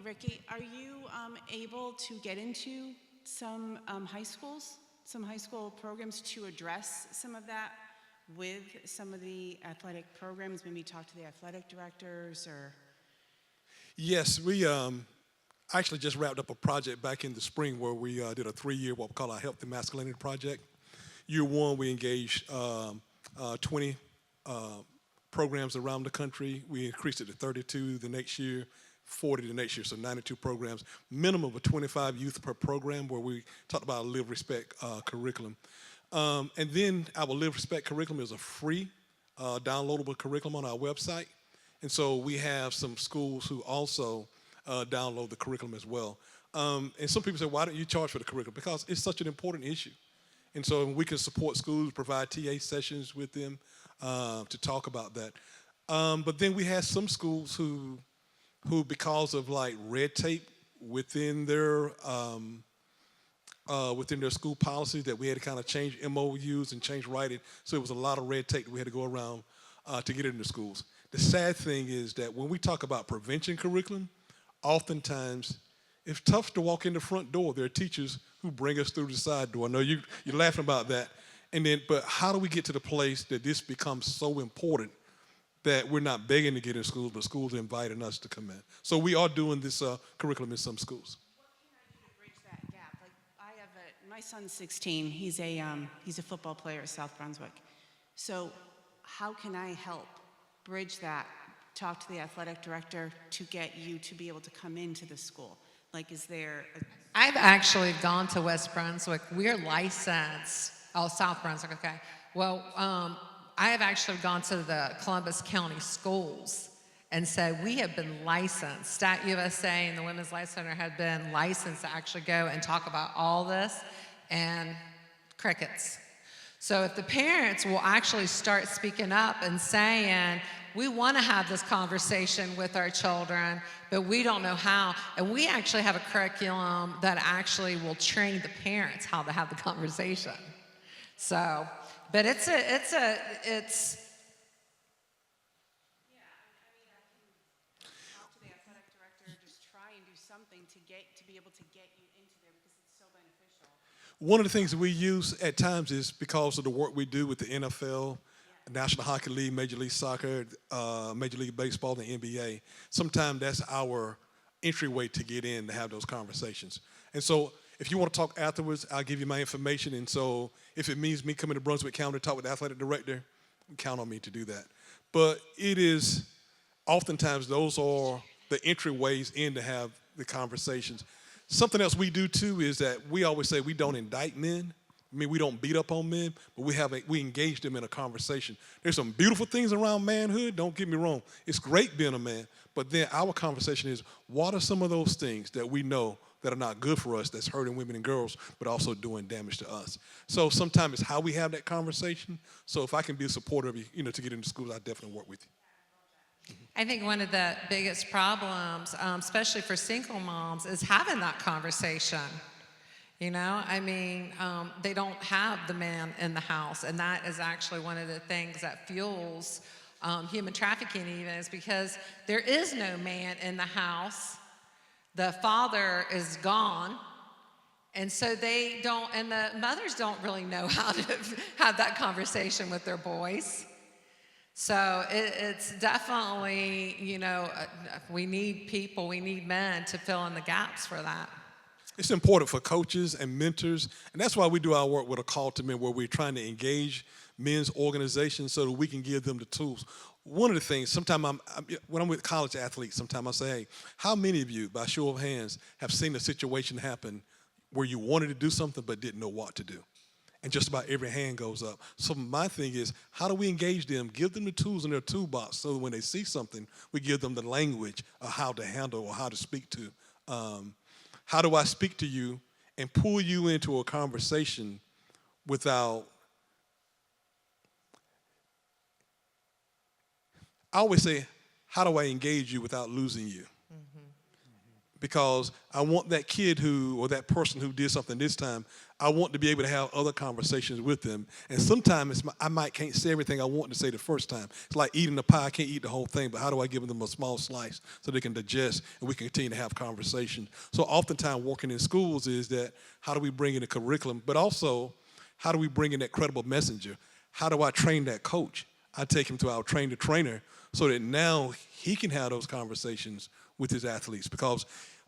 Ricky, are you able to get into some some high school programs to address some of that with some of the athletic programs? Maybe talk to the athletic directors or. Yes, we actually just wrapped up a project back in the spring where we did a 3-year, what we call our Healthy Masculinity Project. Year one, we engaged 20 programs around the country. We increased it to 32 the next year, 40 the next year, so 92 programs. Minimum of 25 youth per program where we talked about a Live Respect curriculum. And then our Live Respect curriculum is a free downloadable curriculum on our website. And so we have some schools who also download the curriculum as well. And some people say, why don't you charge for the curriculum? Because it's such an important issue. And so we can support schools, provide TA sessions with them to talk about that. But then we had some schools who because of like red tape within their school policies that we had to kind of change MOUs and change writing. So it was a lot of red tape that we had to go around to get it into schools. The sad thing is that when we talk about prevention curriculum, oftentimes it's tough to walk in the front door. There are teachers who bring us through the side door. I know you're laughing about that. But how do we get to the place that this becomes so important that we're not begging to get in schools, but schools are inviting us to come in? So we are doing this curriculum in some schools. What can I do to bridge that gap? Like my son's 16. He's a football player at South Brunswick. So how can I help bridge that? Talk to the athletic director to get you to be able to come into the school. Like, is there? I've actually gone to West Brunswick. We're licensed. Oh, South Brunswick. Okay. Well, I have actually gone to the Columbus County schools and said we have been licensed. Stat USA and the Women's Life Center had been licensed to actually go and talk about all this, and crickets. So if the parents will actually start speaking up and saying, we want to have this conversation with our children, but we don't know how. And we actually have a curriculum that actually will train the parents how to have the conversation. So, but it's. Yeah, I mean, I can talk to the athletic director, just try and do something to be able to get you into there because it's so beneficial. One of the things that we use at times is because of the work we do with the NFL, National Hockey League, Major League Soccer, Major League Baseball, and the NBA. Sometimes that's our entryway to get in to have those conversations. And so if you want to talk afterwards, I'll give you my information. And so if it means me coming to Brunswick County to talk with the athletic director, count on me to do that. But it is oftentimes those are the entryways in to have the conversations. Something else we do too is that we always say we don't indict men. I mean, we don't beat up on men, but we engage them in a conversation. There's some beautiful things around manhood, don't get me wrong. It's great being a man, but then our conversation is, what are some of those things that we know that are not good for us, that's hurting women and girls, but also doing damage to us? So sometimes it's how we have that conversation. So if I can be a supporter of you, to get into schools, I definitely work with you. I think one of the biggest problems, especially for single moms, is having that conversation. I mean, they don't have the man in the house, and that is actually one of the things that fuels human trafficking even, is because there is no man in the house. The father is gone, and so they don't, and the mothers don't really know how to have that conversation with their boys. So it's definitely, we need men to fill in the gaps for that. It's important for coaches and mentors, and that's why we do our work with A Call to Men, where we're trying to engage men's organizations so that we can give them the tools. One of the things, sometimes when I'm with college athletes, sometimes I say, hey, how many of you, by show of hands, have seen a situation happen where you wanted to do something but didn't know what to do? And just about every hand goes up. So my thing is, how do we engage them, give them the tools in their toolbox so that when they see something, we give them the language of how to handle or how to speak to. How do I speak to you and pull you into a conversation without, I always say, how do I engage you without losing you? because I want that kid or that person who did something this time, I want to be able to have other conversations with them. And sometimes I can't say everything I want to say the first time. It's like eating a pie. I can't eat the whole thing, but how do I give them a small slice so they can digest and we can continue to have conversation? So oftentimes working in schools is that how do we bring in a curriculum, but also how do we bring in that credible messenger? How do I train that coach? I take him to our trainer so that now he can have those conversations with his athletes, because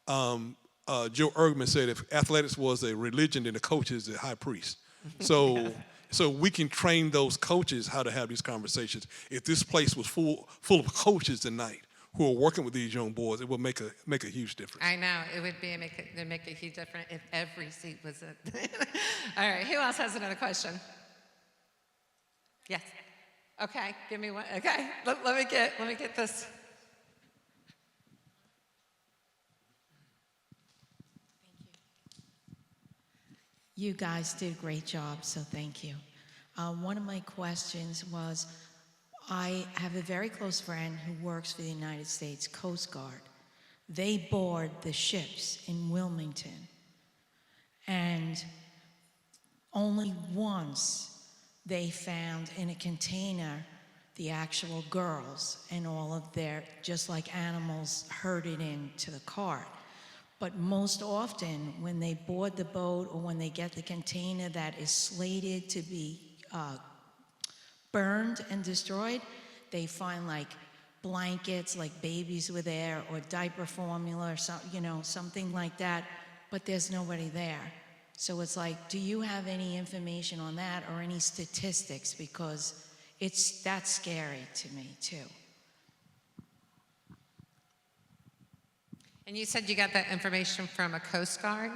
Joe Ergman said if athletics was a religion, then the coach is the high priest. So, so we can train those coaches how to have these conversations. If this place was full of coaches tonight who are working with these young boys, it would make a huge difference. I know, it would make a huge difference if every seat was it. All right, who else has another question? Yes. Okay, give me one. Okay, let me get this. You guys did a great job, so thank you. One of my questions was, I have a very close friend who works for the United States Coast Guard. They board the ships in Wilmington, and only once they found in a container the actual girls and all of their, just like animals, herded into the cart. But most often, when they board the boat or when they get the container that is slated to be burned and destroyed, they find like blankets, like babies were there, or diaper formula, or something like that, but there's nobody there. So it's like, do you have any information on that or any statistics? Because that's scary to me too. And you said you got that information from a Coast Guard?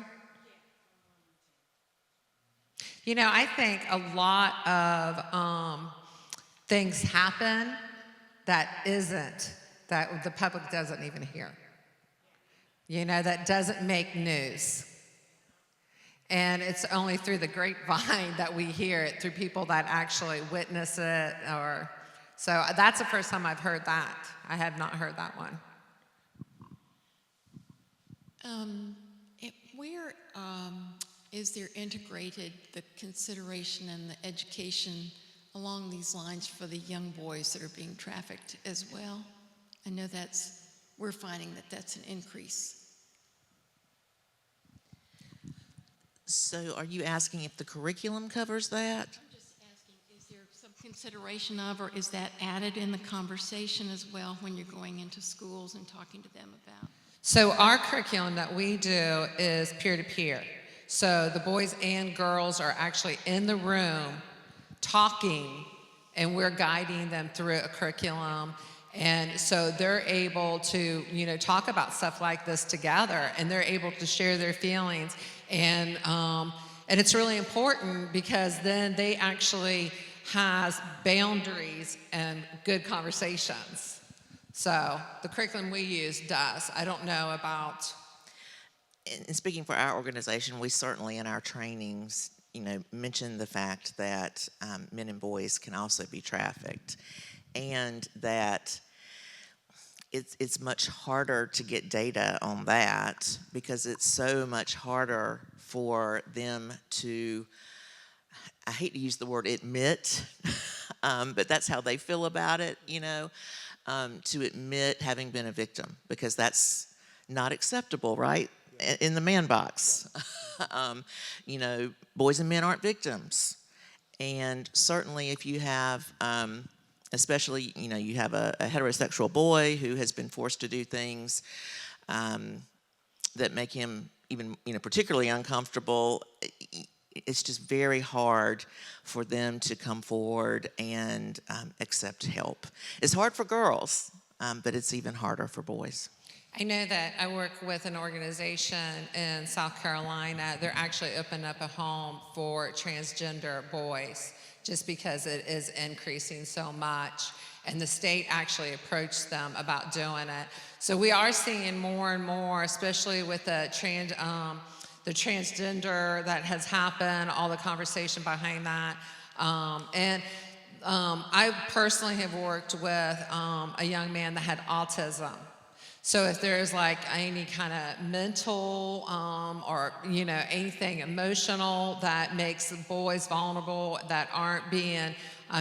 You know, I think a lot of things happen that the public doesn't even hear. You know, that doesn't make news. And it's only through the grapevine that we hear it, through people that actually witness it. So that's the first time I've heard that. I have not heard that one. Where is there integrated the consideration and the education along these lines for the young boys that are being trafficked as well? I know we're finding that's an increase. So are you asking if the curriculum covers that? I'm just asking, is there some consideration of, or is that added in the conversation as well when you're going into schools and talking to them about? So our curriculum that we do is peer-to-peer. So the boys and girls are actually in the room talking, and we're guiding them through a curriculum. And so they're able to, talk about stuff like this together, and they're able to share their feelings. And it's really important because then they actually has boundaries and good conversations. So the curriculum we use does. I don't know about. And speaking for our organization, we certainly in our trainings, mention the fact that men and boys can also be trafficked, and that it's much harder to get data on that because it's so much harder for them to, I hate to use the word admit, but that's how they feel about it, to admit having been a victim, because that's not acceptable, right? In the man box. Boys and men aren't victims. And certainly if you have, especially, you have a heterosexual boy who has been forced to do things that make him even, particularly uncomfortable, it's just very hard for them to come forward and accept help. It's hard for girls, but it's even harder for boys. I know that I work with an organization in South Carolina. They're actually opening up a home for transgender boys just because it is increasing so much. And the state actually approached them about doing it. So we are seeing more and more, especially with the transgender that has happened, all the conversation behind that. I personally have worked with a young man that had autism. So if there's like any kind of mental or, you know, anything emotional that makes the boys vulnerable that aren't being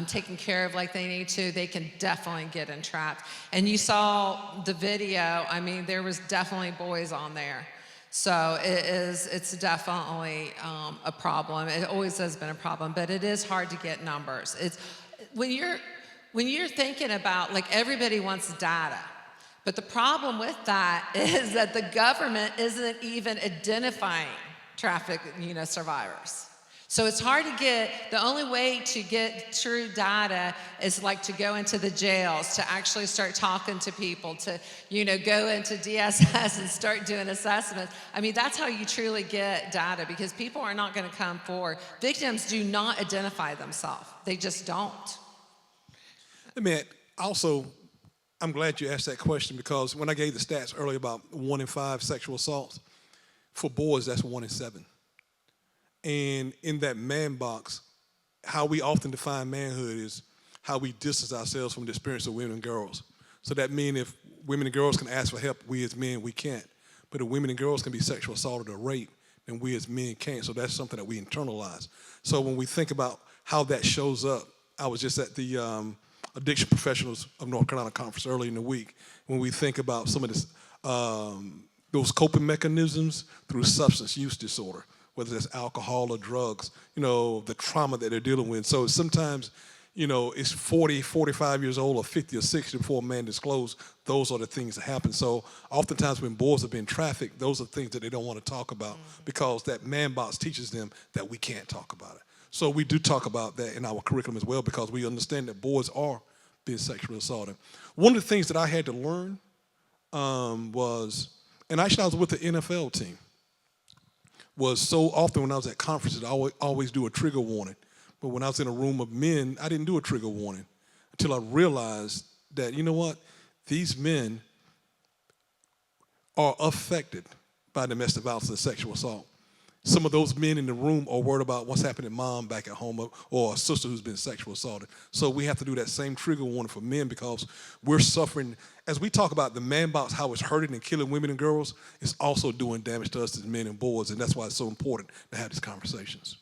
taken care of like they need to, they can definitely get entrapped. And you saw the video, I mean, there was definitely boys on there. So it's definitely a problem. It always has been a problem, but it is hard to get numbers. It's when you're thinking about, like, everybody wants data. But the problem with that is that the government isn't even identifying traffic, you know, survivors. So it's hard to get, the only way to get true data is like to go into the jails, to actually start talking to people, to, you know, go into DSS and start doing assessments. I mean, that's how you truly get data, because people are not going to come forward. Victims do not identify themselves. They just don't. I mean, also, I'm glad you asked that question, because when I gave the stats earlier about 1 in 5 sexual assaults, for boys, that's 1 in 7. And in that man box, how we often define manhood is how we distance ourselves from the experience of women and girls. So that means if women and girls can ask for help, we as men, we can't. But if women and girls can be sexual assaulted or raped, then we as men can't. So that's something that we internalize. So when we think about how that shows up, I was just at the Addiction Professionals of North Carolina conference early in the week. When we think about some of this, those coping mechanisms through substance use disorder, whether it's alcohol or drugs, you know, the trauma that they're dealing with. So sometimes, you know, it's 40, 45 years old or 50 or 60 before a man discloses. Those are the things that happen. So oftentimes when boys have been trafficked, those are things that they don't want to talk about, because that man box teaches them that we can't talk about it. So we do talk about that in our curriculum as well, because we understand that boys are being sexually assaulted. One of the things that I had to learn was, and actually I was with the NFL team, was so often when I was at conferences, I always do a trigger warning. But when I was in a room of men, I didn't do a trigger warning until I realized that, you know what, these men are affected by domestic violence and sexual assault. Some of those men in the room are worried about what's happening to mom back at home, or a sister who's been sexually assaulted. So we have to do that same trigger warning for men, because we're suffering. As we talk about the man box, how it's hurting and killing women and girls, it's also doing damage to us as men and boys, and that's why it's so important to have these conversations.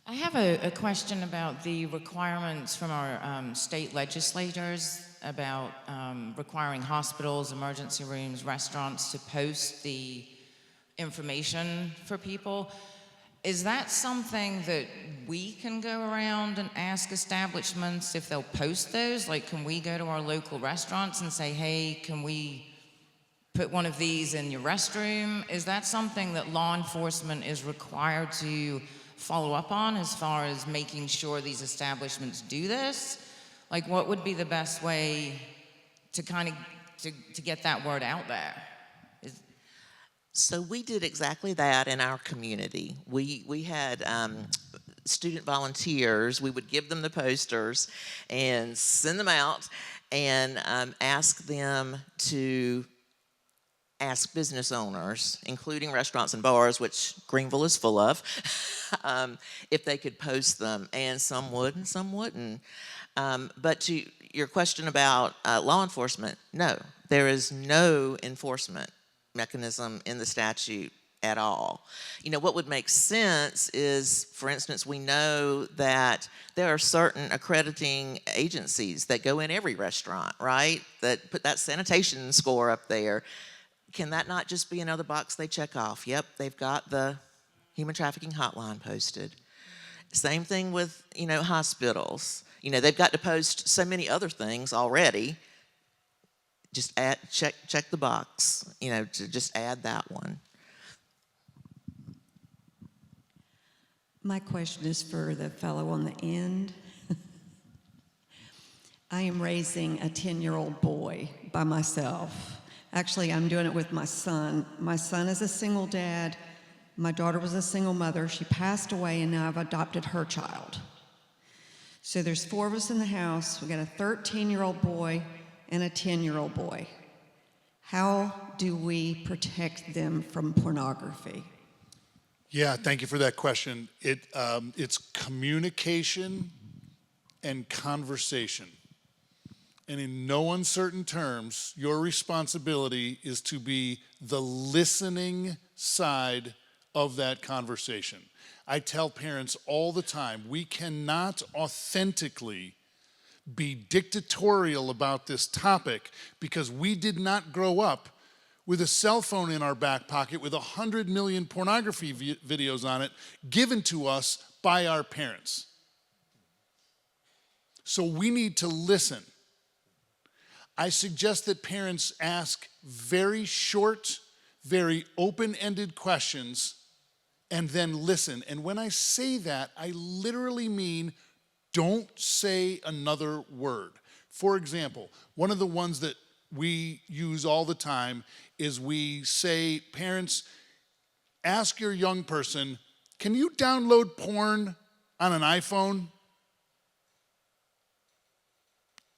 I have a question about the requirements from our state legislators about requiring hospitals, emergency rooms, restaurants to post the information for people. Is that something that we can go around and ask establishments if they'll post those? Like, can we go to our local restaurants and say, hey, can we put one of these in your restroom? Is that something that law enforcement is required to follow up on, as far as making sure these establishments do this? Like, what would be the best way to kind of to get that word out there? So we did exactly that in our community. We had student volunteers. We would give them the posters and send them out and ask them to ask business owners, including restaurants and bars, which Greenville is full of, if they could post them. And some would and some wouldn't. But to your question about law enforcement, no, there is no enforcement mechanism in the statute at all. You know, what would make sense is, for instance, we know that there are certain accrediting agencies that go in every restaurant, right? That put that sanitation score up there. Can that not just be another box they check off? Yep, they've got the human trafficking hotline posted. Same thing with, you know, hospitals. You know, they've got to post so many other things already. Just check the box, you know, to just add that one. My question is for the fellow on the end. I am raising a 10-year-old boy by myself. Actually, I'm doing it with my son. My son is a single dad. My daughter was a single mother. She passed away, and now I've adopted her child. So there's 4 of us in the house. We got a 13-year-old boy and a 10-year-old boy. How do we protect them from pornography? Yeah, thank you for that question. It's communication and conversation. and in no uncertain terms, your responsibility is to be the listening side of that conversation. I tell parents all the time, we cannot authentically be dictatorial about this topic because we did not grow up with a cell phone in our back pocket with 100 million pornography videos on it given to us by our parents. So we need to listen. I suggest that parents ask very short, very open-ended questions and then listen. And when I say that, I literally mean don't say another word. For example, one of the ones that we use all the time is we say, parents, ask your young person, can you download porn on an iPhone?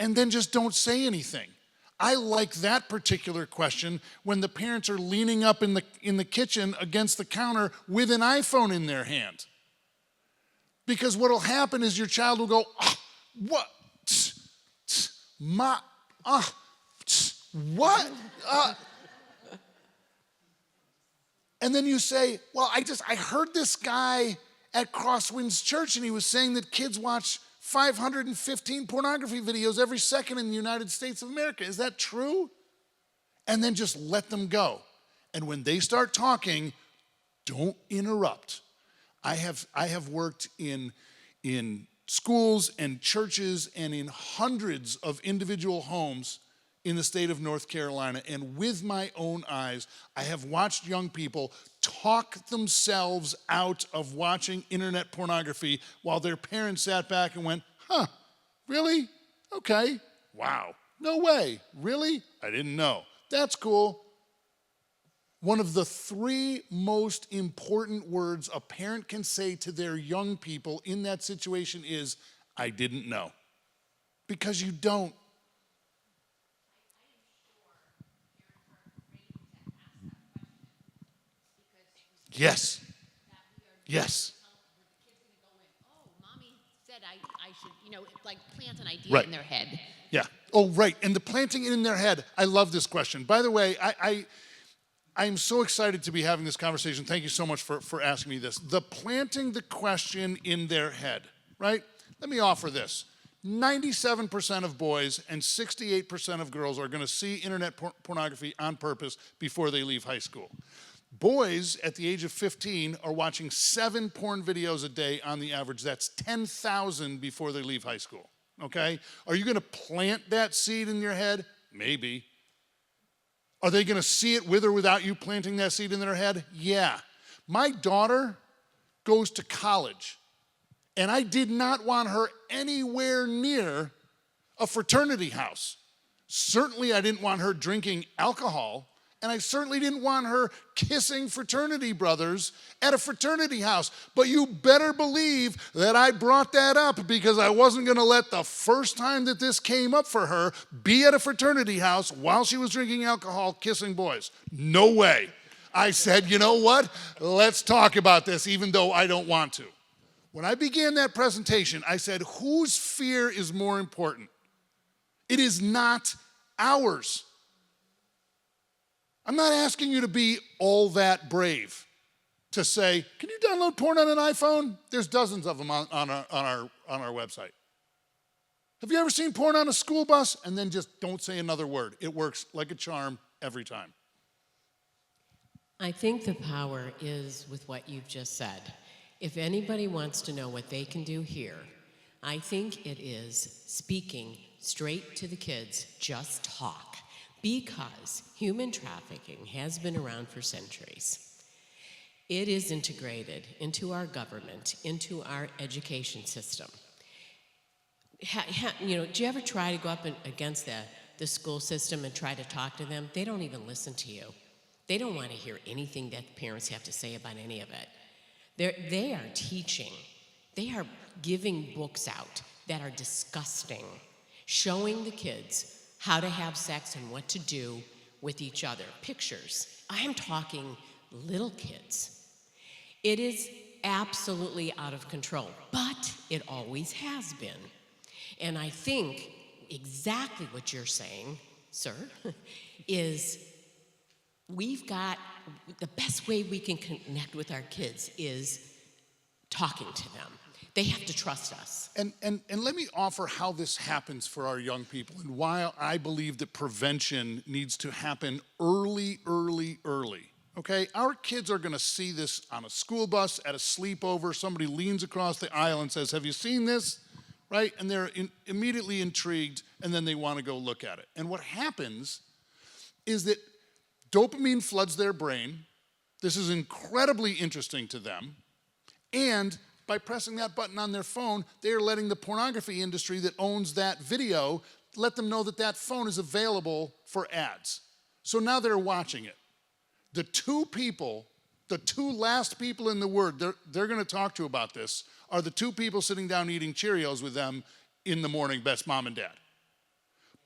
And then just don't say anything. I like that particular question when the parents are leaning up in the kitchen against the counter with an iPhone in their hand. Because what'll happen is your child will go, what? What? And then you say, well, I heard this guy at Crosswinds Church and he was saying that kids watch 515 pornography videos every second in the United States of America. Is that true? And then just let them go. And when they start talking, don't interrupt. I have worked in schools and churches and in hundreds of individual homes in the state of North Carolina, and with my own eyes, I have watched young people talk themselves out of watching internet pornography while their parents sat back and went, huh, really? Okay, wow, no way, really? I didn't know. That's cool. One of the 3 most important words a parent can say to their young people in that situation is, I didn't know. Because you don't. Yes. Yes. Oh, mommy said I should, like plant an idea Right. in their head. Yeah. Oh, right. And the planting it in their head. I love this question. By the way, I'm so excited to be having this conversation. Thank you so much for asking me this. The planting the question in their head, right? Let me offer this. 97% of boys and 68% of girls are going to see internet pornography on purpose before they leave high school. Boys at the age of 15 are watching 7 porn videos a day on the average. That's 10,000 before they leave high school, okay? Are you going to plant that seed in your head? Maybe. Are they going to see it with or without you planting that seed in their head? Yeah. My daughter goes to college, and I did not want her anywhere near a fraternity house. Certainly I didn't want her drinking alcohol, and I certainly didn't want her kissing fraternity brothers at a fraternity house. But you better believe that I brought that up because I wasn't going to let the first time that this came up for her be at a fraternity house while she was drinking alcohol, kissing boys. No way. I said, you know what? Let's talk about this even though I don't want to. When I began that presentation, I said, whose fear is more important? It is not ours. I'm not asking you to be all that brave to say, can you download porn on an iPhone? There's dozens of them on our website. Have you ever seen porn on a school bus? And then just don't say another word. It works like a charm every time. I think the power is with what you've just said. If anybody wants to know what they can do here, I think it is speaking straight to the kids, just talk. Because human trafficking has been around for centuries. It is integrated into our government, into our education system. Do you ever try to go up against the school system and try to talk to them? They don't even listen to you. They don't want to hear anything that parents have to say about any of it. They are teaching. They are giving books out that are disgusting, showing the kids how to have sex and what to do with each other. Pictures. I am talking little kids. It is absolutely out of control, but it always has been. And I think exactly what you're saying, sir, is we've got the best way we can connect with our kids is talking to them. They have to trust us. And let me offer how this happens for our young people and why I believe that prevention needs to happen early. Okay? Our kids are going to see this on a school bus, at a sleepover. Somebody leans across the aisle and says, "Have you seen this?" Right? And they're immediately intrigued, and then they want to go look at it. And what happens is that dopamine floods their brain. This is incredibly interesting to them. And by pressing that button on their phone, they are letting the pornography industry that owns that video let them know that that phone is available for ads. So now they're watching it. The two last people in the Word they're going to talk to about this are the two people sitting down eating Cheerios with them in the morning, best mom and dad.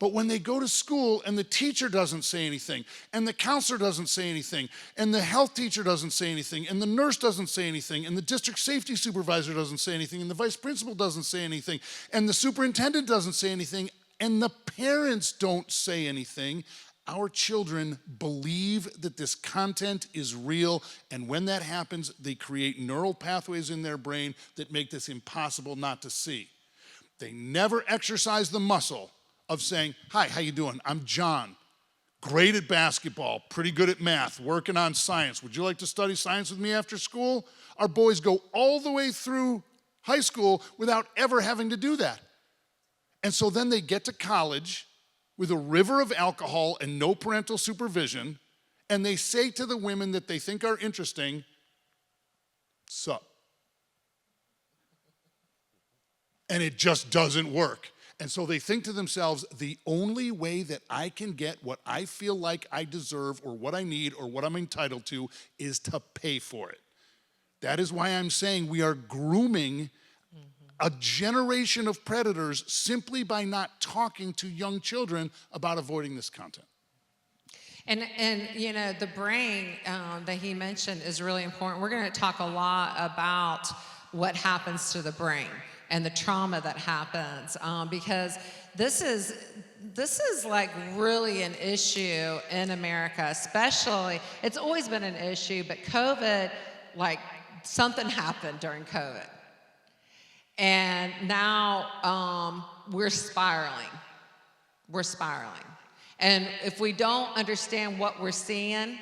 But when they go to school and the teacher doesn't say anything, and the counselor doesn't say anything, and the health teacher doesn't say anything, and the nurse doesn't say anything, and the district safety supervisor doesn't say anything, and the vice principal doesn't say anything, and the superintendent doesn't say anything, and the parents don't say anything, our children believe that this content is real, and when that happens, they create neural pathways in their brain that make this impossible not to see. They never exercise the muscle of saying, "Hi, how you doing? I'm John. Great at basketball, pretty good at math, working on science. Would you like to study science with me after school?" Our boys go all the way through high school without ever having to do that. And so then they get to college with a river of alcohol and no parental supervision, and they say to the women that they think are interesting, "Sup?" And it just doesn't work. And so they think to themselves, the only way that I can get what I feel like I deserve or what I need or what I'm entitled to is to pay for it. That is why I'm saying we are grooming a generation of predators simply by not talking to young children about avoiding this content. And you know, the brain that he mentioned is really important. We're going to talk a lot about what happens to the brain and the trauma that happens, because this is like really an issue in America, especially. It's always been an issue, but COVID, like something happened during COVID. And now we're spiraling. We're spiraling. And if we don't understand what we're seeing,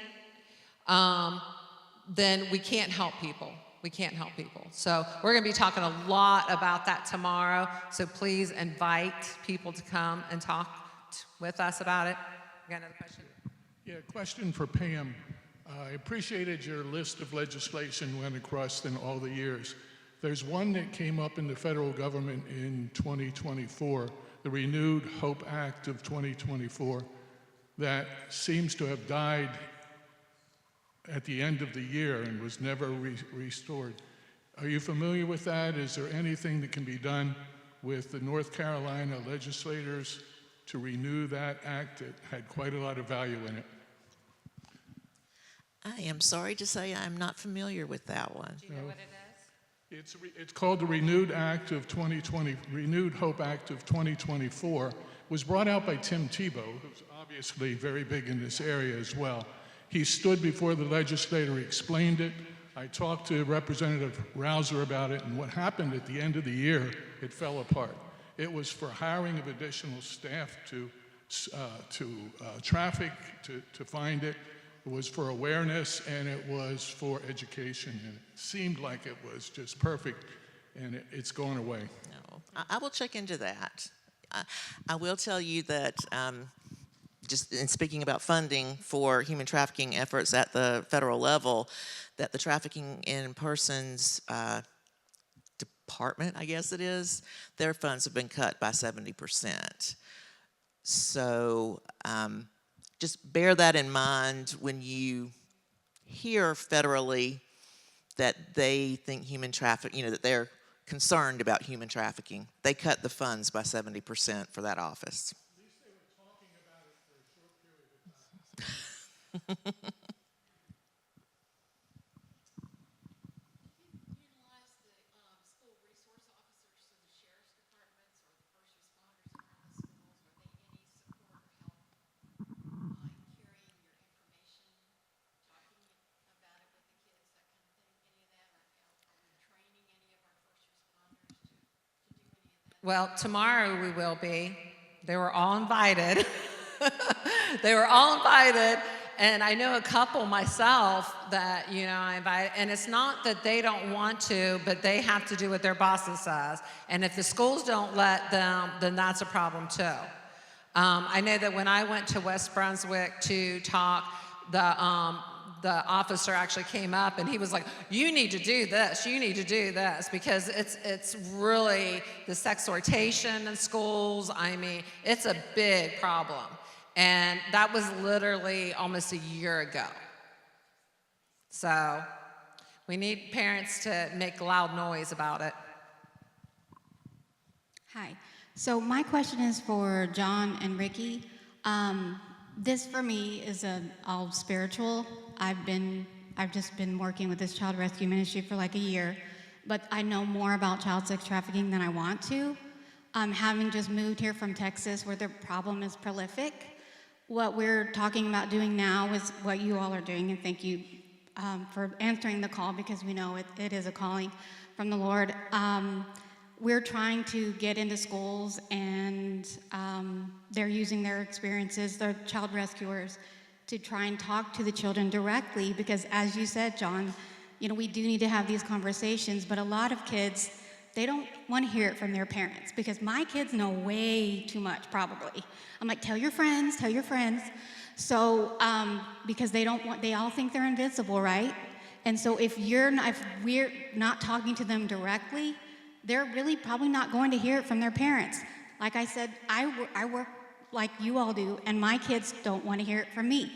then we can't help people. We can't help people. So we're going to be talking a lot about that tomorrow. So please invite people to come and talk with us about it. You got another question? Yeah, question for Pam. I appreciated your list of legislation went across in all the years. There's one that came up in the federal government in 2024, the Renewed Hope Act of 2024, that seems to have died at the end of the year and was never restored. Are you familiar with that? Is there anything that can be done with the North Carolina legislators to renew that act? It had quite a lot of value in it. I am sorry to say I'm not familiar with that one. Do you know what it is? It's called the Renewed Act of 2020, Renewed Hope Act of 2024. Was brought out by Tim Tebow, who's obviously very big in this area as well. He stood before the legislator, explained it. I talked to Representative Rouser about it, and what happened at the end of the year, it fell apart. It was for hiring of additional staff to traffic, to find it. It was for awareness, and it was for education. And it seemed like it was just perfect, and it's going away. No, I will check into that. I will tell you that just in speaking about funding for human trafficking efforts at the federal level, that the Trafficking in Persons Department, I guess it is, their funds have been cut by 70%. So just bear that in mind when you hear federally that they think human trafficking, that they're concerned about human trafficking. They cut the funds by 70% for that office. At least they were talking about it for a short period of time. Penalize the school resource officers, so the sheriff's departments or the first responders around the schools Well, tomorrow we will be. They were all invited. They were all invited. And I know a couple myself that, I invite, and it's not that they don't want to, but they have to do what their bosses says. And if the schools don't let them, then that's a problem too. I know that when I went to West Brunswick to talk, the officer actually came up and he was like, you need to do this, you need to do this, because it's really the sexhortation in schools. I mean, it's a big problem. And that was literally almost a year ago. So we need parents to make loud noise about it. Hi. So my question is for John and Ricky. This for me is all spiritual. I've just been working with this child rescue ministry for like a year, but I know more about child sex trafficking than I want to. Having just moved here from Texas where the problem is prolific, what we're talking about doing now is what you all are doing, and thank you for answering the call, because we know it is a calling from the Lord. We're trying to get into schools, and they're using their experiences, the child rescuers, to try and talk to the children directly, because as you said, John, we do need to have these conversations, but a lot of kids, they don't want to hear it from their parents, because my kids know way too much, probably. I'm like, tell your friends. So, because they all think they're invincible, right? And so if we're not talking to them directly, they're really probably not going to hear it from their parents. Like I said, I work like you all do, and my kids don't want to hear it from me.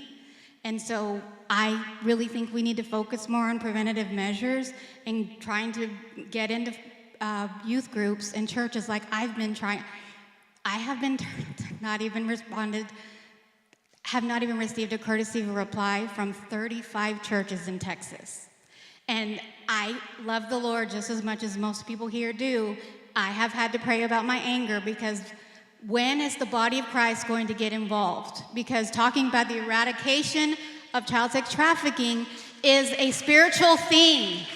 And so I really think we need to focus more on preventative measures and trying to get into youth groups and churches like I've been trying. I have not even received a courtesy of a reply from 35 churches in Texas. And I love the Lord just as much as most people here do. I have had to pray about my anger, because when is the body of Christ going to get involved? Because talking about the eradication of child sex trafficking is a spiritual thing.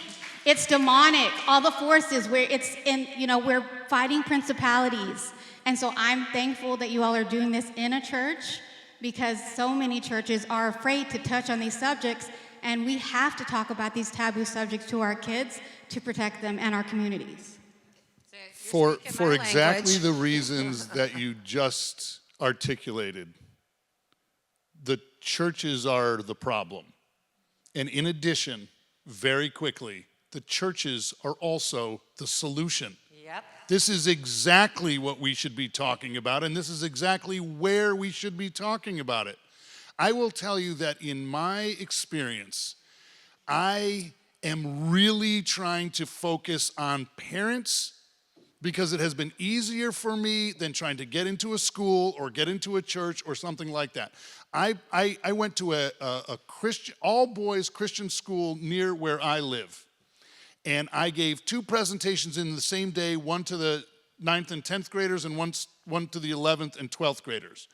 It's demonic. All the forces we're fighting principalities. And so I'm thankful that you all are doing this in a church, because so many churches are afraid to touch on these subjects, and we have to talk about these taboo subjects to our kids to protect them and our communities. For exactly the reasons that you just articulated, the churches are the problem. And in addition, very quickly, the churches are also the solution. Yep. This is exactly what we should be talking about, and this is exactly where we should be talking about it. I will tell you that in my experience, I am really trying to focus on parents, because it has been easier for me than trying to get into a school or get into a church or something like that. I went to a Christian, all-boys Christian school near where I live. And I gave 2 presentations in the same day, one to the 9th and 10th graders and one to the 11th and 12th graders.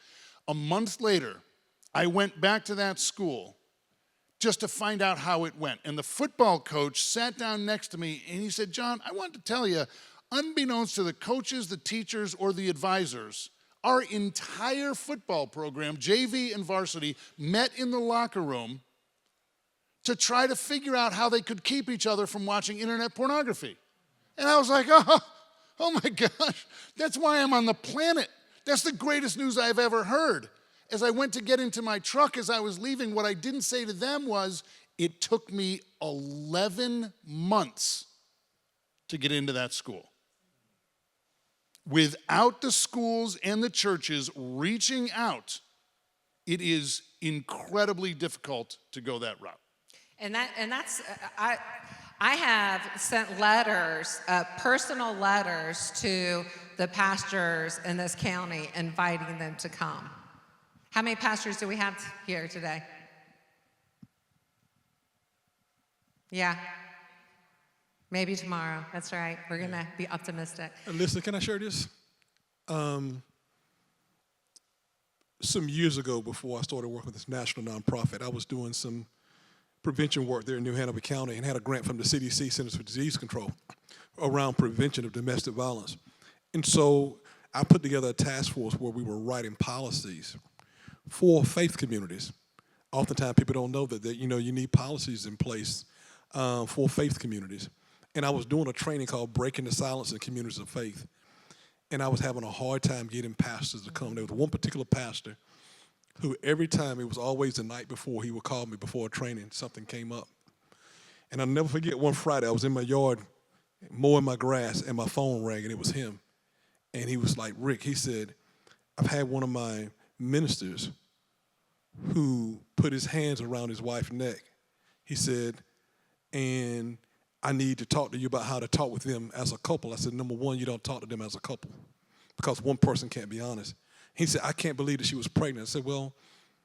A month later, I went back to that school just to find out how it went. And the football coach sat down next to me and he said, John, I want to tell you, unbeknownst to the coaches, the teachers, or the advisors, our entire football program, JV and varsity, met in the locker room to try to figure out how they could keep each other from watching internet pornography. And I was like, oh my gosh, that's why I'm on the planet. That's the greatest news I've ever heard. As I went to get into my truck as I was leaving, what I didn't say to them was, it took me 11 months to get into that school. Without the schools and the churches reaching out, it is incredibly difficult to go that route. And that's I have sent letters, personal letters to the pastors in this county inviting them to come. How many pastors do we have here today? Yeah. Maybe tomorrow. That's right. We're going to be optimistic. Listen, can I share this? Some years ago, before I started working with this national nonprofit, I was doing some prevention work there in New Hanover County and had a grant from the CDC, Centers for Disease Control, around prevention of domestic violence. And so I put together a task force where we were writing policies for faith communities. Oftentimes people don't know that you need policies in place for faith communities. And I was doing a training called Breaking the Silence in Communities of Faith. And I was having a hard time getting pastors to come. There was one particular pastor who every time, it was always the night before, he would call me before a training, something came up. And I'll never forget one Friday, I was in my yard mowing my grass and my phone rang and it was him. And he was like, Rick, he said, I've had one of my ministers who put his hands around his wife's neck. He said, and I need to talk to you about how to talk with them as a couple. I said, number one, you don't talk to them as a couple because one person can't be honest. He said, I can't believe that she was pregnant. I said, well,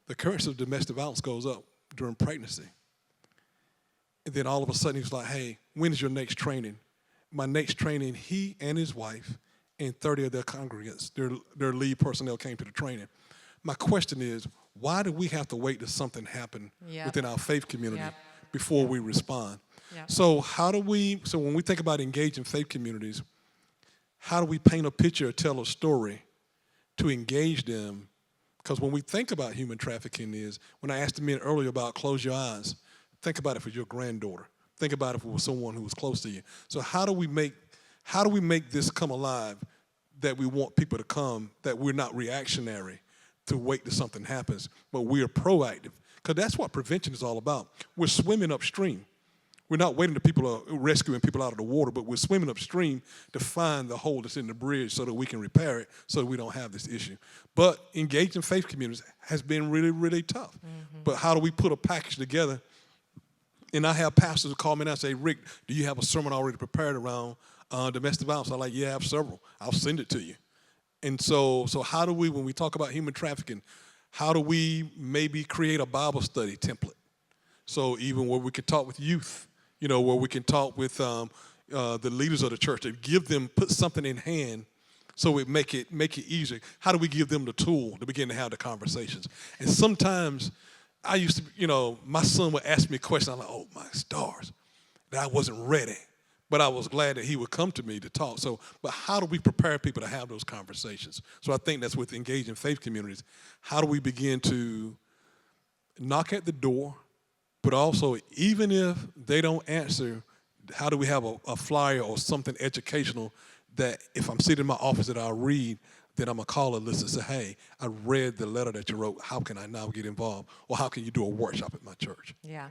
the occurrence of domestic violence goes up during pregnancy. And then all of a sudden he was like, hey, when is your next training? My next training, he and his wife and 30 of their congregants, their lead personnel came to the training. My question is, why do we have to wait till something happen within our faith community before we respond? So so when we think about engaging faith communities, how do we paint a picture or tell a story to engage them? Because when we think about human trafficking when I asked the men earlier about close your eyes, think about it for your granddaughter. Think about it for someone who was close to you. So how do we make this come alive that we want people to come, that we're not reactionary to wait till something happens, but we are proactive? Because that's what prevention is all about. We're swimming upstream. We're not waiting till people are rescuing people out of the water, but we're swimming upstream to find the hole that's in the bridge so that we can repair it so that we don't have this issue. But engaging faith communities has been really, really tough. But how do we put a package together? And I have pastors who call me and I say, Rick, do you have a sermon already prepared around domestic violence? I'm like, yeah, I have several. I'll send it to you. And so how do we, when we talk about human trafficking, how do we maybe create a Bible study template? So even where we can talk with youth, where we can talk with the leaders of the church, and put something in hand so it make it easier. How do we give them the tool to begin to have the conversations? And sometimes I used to, my son would ask me a question. I'm like, oh my stars, that I wasn't ready. But I was glad that he would come to me to talk. But how do we prepare people to have those conversations? So I think that's with engaging faith communities. How do we begin to knock at the door, but also even if they don't answer, how do we have a flyer or something educational that if I'm sitting in my office that I'll read, then I'm going to call a list and say, hey, I read the letter that you wrote. How can I now get involved? Or how can you do a workshop at my church? Yeah.